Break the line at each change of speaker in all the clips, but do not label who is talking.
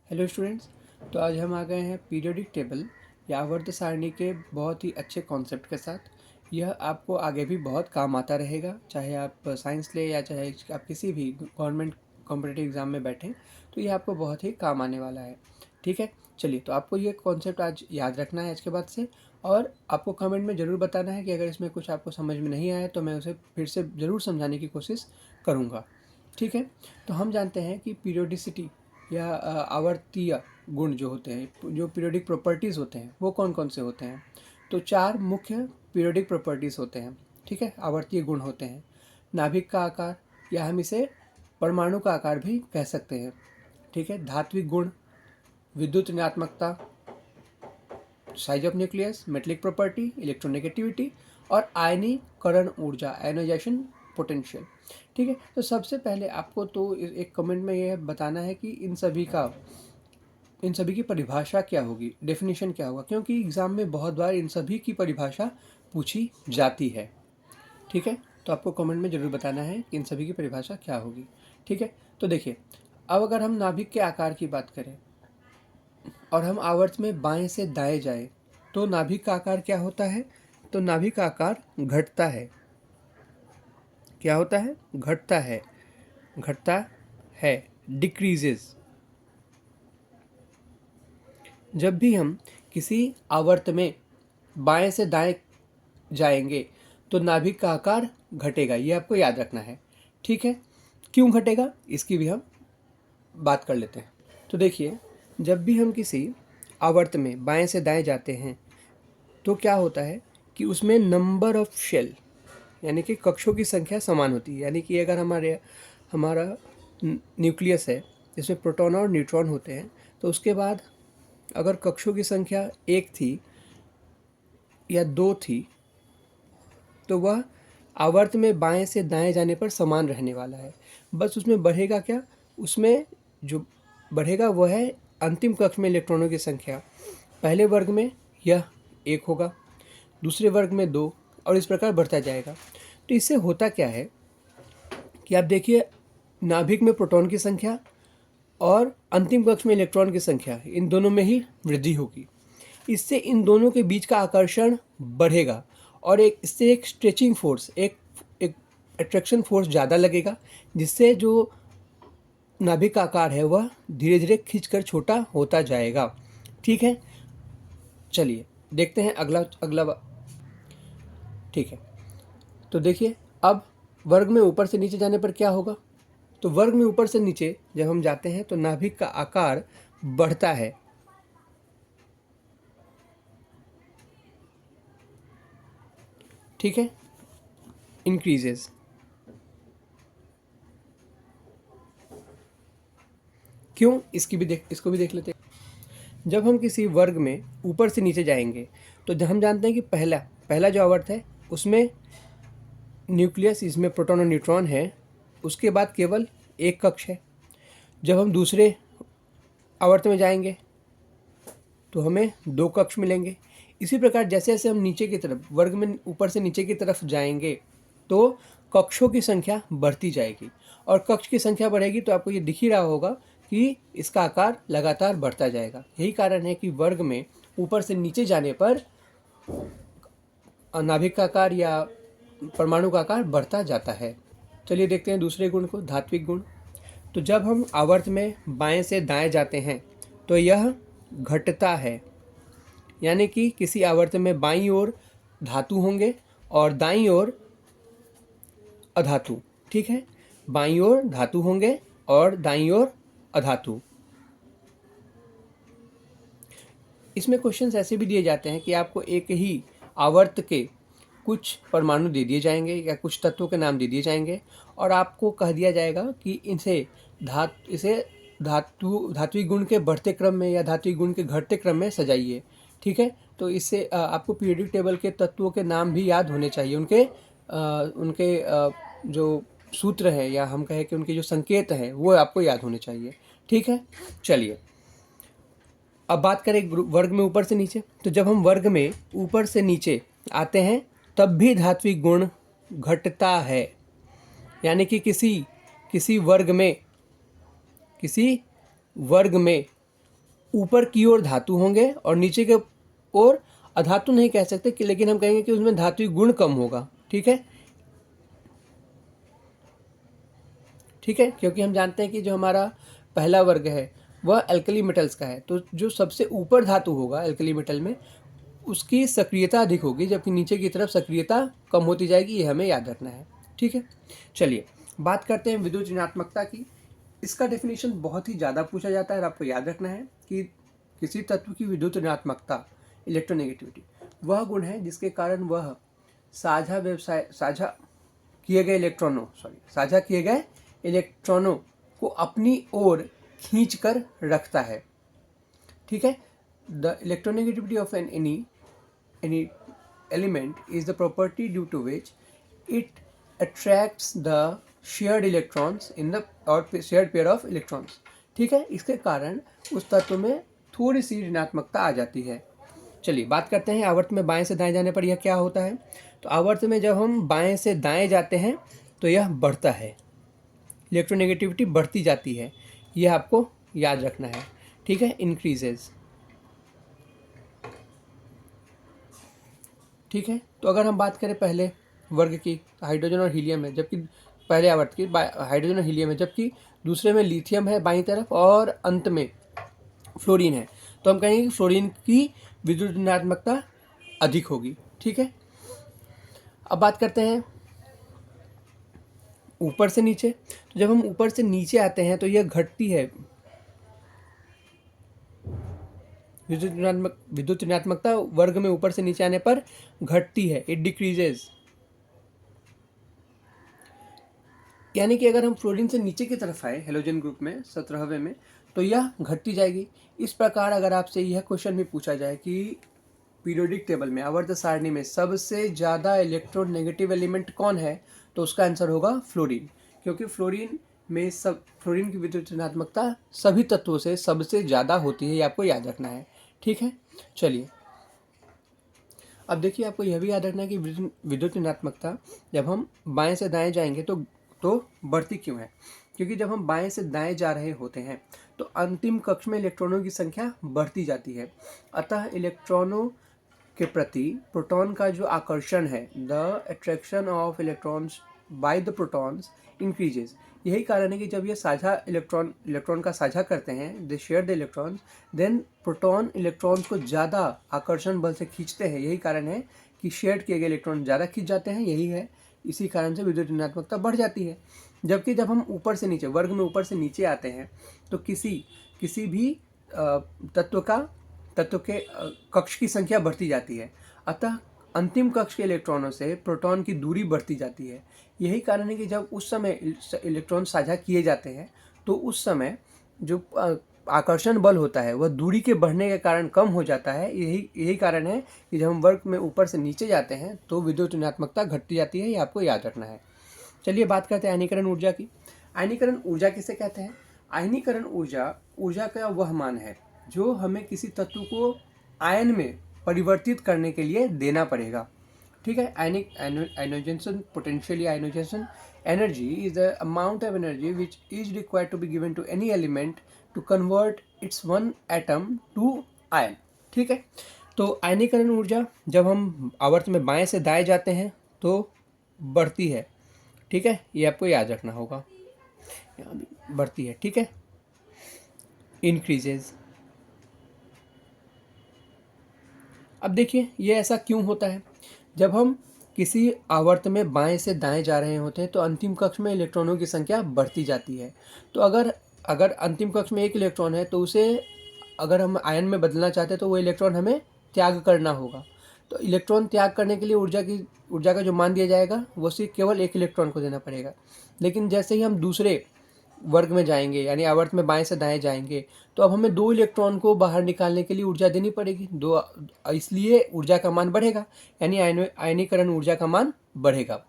Hello students. तो आज हम आ गए हैं पीरियोडिक टेबल या आवर्त सारणी के बहुत ही अच्छे कॉन्सेप्ट के साथ। यह आपको आगे भी बहुत काम आता रहेगा, चाहे आप साइंस ले या चाहे आप किसी भी गवर्नमेंट कॉम्पिटिटिव एग्ज़ाम में बैठें, तो यह आपको बहुत ही काम आने वाला है। ठीक है, चलिए, तो आपको ये कॉन्सेप्ट आज याद रखना है आज के बाद से, और आपको कमेंट में ज़रूर बताना है कि अगर इसमें कुछ आपको समझ में नहीं आया तो मैं उसे फिर से ज़रूर समझाने की कोशिश करूँगा। ठीक है, तो हम जानते हैं कि पीरियोडिसिटी या आवर्तीय गुण जो होते हैं, जो पीरियोडिक प्रॉपर्टीज़ होते हैं, वो कौन कौन से होते हैं। तो चार मुख्य पीरियोडिक प्रॉपर्टीज़ होते हैं। ठीक है, आवर्तीय गुण होते हैं। नाभिक का आकार, या हम इसे परमाणु का आकार भी कह सकते हैं। ठीक है, धात्विक गुण, विद्युत ऋणात्मकता, size of nucleus, metallic property, electronegativity, और आयनीकरण ऊर्जा, आयनाइजेशन पोटेंशियल। ठीक है, तो सबसे पहले आपको तो एक कमेंट में यह बताना है कि इन सभी की परिभाषा क्या होगी, डेफिनेशन क्या होगा, क्योंकि एग्ज़ाम में बहुत बार इन सभी की परिभाषा पूछी जाती है। ठीक है, तो आपको कमेंट में ज़रूर बताना है कि इन सभी की परिभाषा क्या होगी। ठीक है, तो देखिए, अब अगर हम नाभिक के आकार की बात करें और हम आवर्त में बाएं से दाएं जाएं, तो नाभिक का आकार क्या होता है। तो नाभिक का आकार घटता है। क्या होता है? घटता है। घटता है, डिक्रीजेस। जब भी हम किसी आवर्त में बाएं से दाएं जाएंगे तो नाभिक का आकार घटेगा, ये आपको याद रखना है। ठीक है, क्यों घटेगा इसकी भी हम बात कर लेते हैं। तो देखिए, जब भी हम किसी आवर्त में बाएं से दाएं जाते हैं तो क्या होता है कि उसमें नंबर ऑफ शेल, यानी कि कक्षों की संख्या समान होती है। यानी कि अगर हमारा न्यूक्लियस है जिसमें प्रोटॉन और न्यूट्रॉन होते हैं, तो उसके बाद अगर कक्षों की संख्या 1 थी या 2 थी, तो वह आवर्त में बाएं से दाएं जाने पर समान रहने वाला है। बस उसमें बढ़ेगा क्या? उसमें जो बढ़ेगा वह है अंतिम कक्ष में इलेक्ट्रॉनों की संख्या। पहले वर्ग में यह 1 होगा, दूसरे वर्ग में 2, और इस प्रकार बढ़ता जाएगा। तो इससे होता क्या है कि आप देखिए, नाभिक में प्रोटॉन की संख्या और अंतिम कक्ष में इलेक्ट्रॉन की संख्या, इन दोनों में ही वृद्धि होगी। इससे इन दोनों के बीच का आकर्षण बढ़ेगा और इससे एक स्ट्रेचिंग फोर्स, एक अट्रैक्शन फोर्स ज़्यादा लगेगा, जिससे जो नाभिक का आकार है वह धीरे धीरे खींचकर छोटा होता जाएगा। ठीक है, चलिए देखते हैं अगला अगला ठीक है, तो देखिए, अब वर्ग में ऊपर से नीचे जाने पर क्या होगा। तो वर्ग में ऊपर से नीचे जब हम जाते हैं तो नाभिक का आकार बढ़ता है। ठीक है, इंक्रीजेस। क्यों, इसको भी देख लेते हैं। जब हम किसी वर्ग में ऊपर से नीचे जाएंगे तो हम जानते हैं कि पहला जो आवर्त है उसमें न्यूक्लियस, इसमें प्रोटॉन और न्यूट्रॉन है, उसके बाद केवल एक कक्ष है। जब हम दूसरे आवर्त में जाएंगे तो हमें 2 कक्ष मिलेंगे। इसी प्रकार जैसे जैसे हम नीचे की तरफ, वर्ग में ऊपर से नीचे की तरफ जाएंगे तो कक्षों की संख्या बढ़ती जाएगी, और कक्ष की संख्या बढ़ेगी तो आपको ये दिख ही रहा होगा कि इसका आकार लगातार बढ़ता जाएगा। यही कारण है कि वर्ग में ऊपर से नीचे जाने पर नाभिक का आकार या परमाणु का आकार बढ़ता जाता है। चलिए देखते हैं दूसरे गुण को, धात्विक गुण। तो जब हम आवर्त में बाएं से दाएं जाते हैं तो यह घटता है। यानी कि किसी आवर्त में बाईं ओर धातु होंगे और दाईं ओर अधातु। ठीक है, बाईं ओर धातु होंगे और दाईं ओर अधातु। इसमें क्वेश्चंस ऐसे भी दिए जाते हैं कि आपको एक ही आवर्त के कुछ परमाणु दे दिए जाएंगे या कुछ तत्वों के नाम दे दिए जाएंगे, और आपको कह दिया जाएगा कि इसे धात्विक गुण के बढ़ते क्रम में या धात्विक गुण के घटते क्रम में सजाइए। ठीक है, तो इससे आपको पीरियोडिक टेबल के तत्वों के नाम भी याद होने चाहिए, उनके जो सूत्र है या हम कहें कि उनके जो संकेत हैं वो आपको याद होने चाहिए। ठीक है, चलिए अब बात करें वर्ग में ऊपर से नीचे। तो जब हम वर्ग में ऊपर से नीचे आते हैं तब भी धात्विक गुण घटता है। यानी कि किसी वर्ग में ऊपर की ओर धातु होंगे और नीचे के ओर अधातु नहीं कह सकते कि, लेकिन हम कहेंगे कि उसमें धातुई गुण कम होगा। ठीक है, ठीक है, क्योंकि हम जानते हैं कि जो हमारा पहला वर्ग है वह एल्कली मेटल्स का है, तो जो सबसे ऊपर धातु होगा एल्कली मेटल में उसकी सक्रियता अधिक होगी, जबकि नीचे की तरफ सक्रियता कम होती जाएगी। ये हमें याद रखना है। ठीक है, चलिए बात करते हैं विद्युत ऋणात्मकता की। इसका डेफिनेशन बहुत ही ज़्यादा पूछा जाता है और आपको याद रखना है कि किसी तत्व की विद्युत ऋणात्मकता, इलेक्ट्रोनेगेटिविटी, वह गुण है जिसके कारण वह साझा किए गए इलेक्ट्रॉनों को अपनी ओर खींच कर रखता है। ठीक है, the electronegativity of any element is the property due to which it attracts the shared electrons in the or shared pair of electrons। ठीक है, इसके कारण उस तत्व में थोड़ी सी ऋणात्मकता आ जाती है। चलिए बात करते हैं आवर्त में बाएं से दाएं जाने पर यह क्या होता है। तो आवर्त में जब हम बाएं से दाएं जाते हैं तो यह बढ़ता है, इलेक्ट्रोनेगेटिविटी बढ़ती जाती है, यह आपको याद रखना है। ठीक है, इंक्रीजेज। ठीक है, तो अगर हम बात करें पहले वर्ग की, हाइड्रोजन और हीलियम है, जबकि पहले आवर्त की हाइड्रोजन और हीलियम है, जबकि दूसरे में लिथियम है बाईं तरफ और अंत में फ्लोरीन है, तो हम कहेंगे कि फ्लोरीन की विद्युत ऋणात्मकता अधिक होगी। ठीक है, अब बात करते हैं ऊपर से नीचे। तो जब हम ऊपर से नीचे आते हैं तो यह घटती है, विद्युत ऋणात्मकता वर्ग में ऊपर से नीचे आने पर घटती है, इट डिक्रीजेज। यानी कि अगर हम फ्लोरीन से नीचे की तरफ आए हेलोजन ग्रुप में 17वें में तो यह घटती जाएगी। इस प्रकार अगर आपसे यह क्वेश्चन भी पूछा जाए कि पीरियोडिक टेबल में, आवर्त सारणी में सबसे ज़्यादा इलेक्ट्रोनेगेटिव एलिमेंट कौन है, तो उसका आंसर होगा फ्लोरीन, क्योंकि फ्लोरीन की विद्युत ऋणात्मकता सभी तत्वों से सबसे ज़्यादा होती है, ये आपको याद रखना है। ठीक है, चलिए अब देखिए आपको यह भी याद रखना है कि विद्युत ऋणात्मकता जब हम बाएं से दाएं जाएंगे तो बढ़ती क्यों है, क्योंकि जब हम बाएं से दाएं जा रहे होते हैं तो अंतिम कक्ष में इलेक्ट्रॉनों की संख्या बढ़ती जाती है, अतः इलेक्ट्रॉनों के प्रति प्रोटॉन का जो आकर्षण है, the attraction of electrons by the protons increases. यही कारण है कि जब ये साझा इलेक्ट्रॉन का साझा करते हैं, they share the electrons, then proton electrons को ज़्यादा आकर्षण बल से खींचते हैं। यही कारण है कि शेयर किए गए इलेक्ट्रॉन ज़्यादा खींच जाते हैं, यही है, इसी कारण से विद्युत ऋणात्मकता बढ़ जाती है। जबकि जब हम ऊपर से नीचे वर्ग में ऊपर से नीचे आते हैं तो किसी भी तत्व के कक्ष की संख्या बढ़ती जाती है, अतः अंतिम कक्ष के इलेक्ट्रॉनों से प्रोटॉन की दूरी बढ़ती जाती है। यही कारण है कि जब उस समय इलेक्ट्रॉन साझा किए जाते हैं तो उस समय जो आकर्षण बल होता है वह दूरी के बढ़ने के कारण कम हो जाता है। यही कारण है कि जब हम वर्ग में ऊपर से नीचे जाते हैं तो विद्युत ऋणात्मकता घटती जाती है, ये आपको याद रखना है। चलिए बात करते हैं आयनीकरण ऊर्जा की। आयनीकरण ऊर्जा किसे कहते हैं? आयनीकरण ऊर्जा का वह मान है जो हमें किसी तत्व को आयन में परिवर्तित करने के लिए देना पड़ेगा। ठीक है, ionisation potentially ionisation energy is the amount of energy which is required to be given to any element to convert its one atom to ion. ठीक है, तो आयनीकरण ऊर्जा जब हम आवर्त में बाएं से दाएं जाते हैं तो बढ़ती है। ठीक है, ये आपको याद रखना होगा, यहाँ भी बढ़ती है। ठीक है, इंक्रीजेज। अब देखिए ये ऐसा क्यों होता है, जब हम किसी आवर्त में बाएं से दाएं जा रहे होते हैं तो अंतिम कक्ष में इलेक्ट्रॉनों की संख्या बढ़ती जाती है। तो अगर अंतिम कक्ष में एक इलेक्ट्रॉन है तो उसे अगर हम आयन में बदलना चाहते हैं तो वो इलेक्ट्रॉन हमें त्याग करना होगा। तो इलेक्ट्रॉन त्याग करने के लिए ऊर्जा का जो मान दिया जाएगा वो सिर्फ केवल एक इलेक्ट्रॉन को देना पड़ेगा। लेकिन जैसे ही हम दूसरे वर्ग में जाएंगे यानी आवर्त में बाएं से दाएं जाएंगे तो अब हमें 2 इलेक्ट्रॉन को बाहर निकालने के लिए ऊर्जा देनी पड़ेगी, इसलिए ऊर्जा का मान बढ़ेगा, यानी आयनीकरण ऊर्जा का मान बढ़ेगा।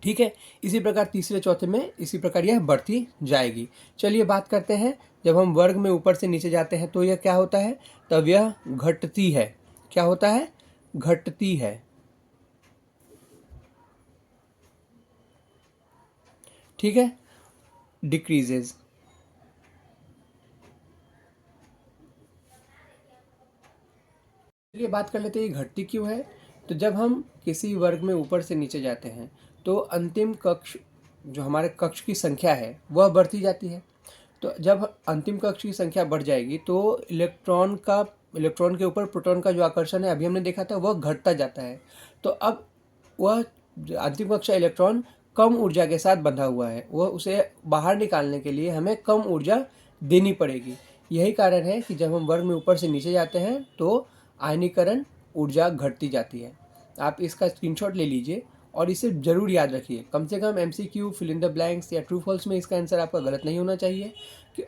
ठीक है, इसी प्रकार तीसरे चौथे में इसी प्रकार यह बढ़ती जाएगी। चलिए बात करते हैं जब हम वर्ग में ऊपर से नीचे जाते हैं तो यह क्या होता है, तब यह घटती है। क्या होता है? घटती है। ठीक है, डिक्रीजेज। चलिए बात कर लेते हैं ये घटती क्यों है। तो जब हम किसी वर्ग में ऊपर से नीचे जाते हैं तो अंतिम कक्ष जो हमारे कक्ष की संख्या है वह बढ़ती जाती है। तो जब अंतिम कक्ष की संख्या बढ़ जाएगी तो इलेक्ट्रॉन के ऊपर प्रोटॉन का जो आकर्षण है अभी हमने देखा था वह घटता जाता है। तो अब वह जो अंतिम कक्ष का इलेक्ट्रॉन कम ऊर्जा के साथ बंधा हुआ है, वह उसे बाहर निकालने के लिए हमें कम ऊर्जा देनी पड़ेगी। यही कारण है कि जब हम वर्ग में ऊपर से नीचे जाते हैं तो आयनीकरण ऊर्जा घटती जाती है। आप इसका स्क्रीनशॉट ले लीजिए और इसे ज़रूर याद रखिए। कम से कम MCQ fill in the blanks या ट्रू फॉल्स में इसका आंसर आपका गलत नहीं होना चाहिए।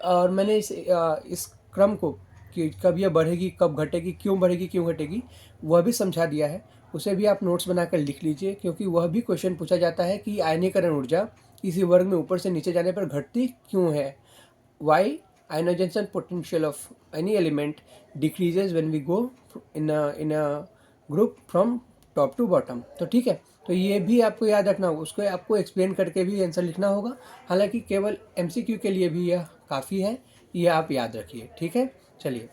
और मैंने इस क्रम को कि कब यह बढ़ेगी कब घटेगी क्यों बढ़ेगी क्यों घटेगी वह भी समझा दिया है। उसे भी आप नोट्स बनाकर लिख लीजिए, क्योंकि वह भी क्वेश्चन पूछा जाता है कि आयनीकरण ऊर्जा किसी वर्ग में ऊपर से नीचे जाने पर घटती क्यों है। Why ionization potential of any element decreases when we go in a group from top to bottom। तो ठीक है, तो ये भी आपको याद रखना होगा, उसको आपको एक्सप्लेन करके भी आंसर लिखना होगा। हालांकि केवल MCQ के लिए भी यह काफ़ी है, ये आप याद रखिए। ठीक है, चलिए।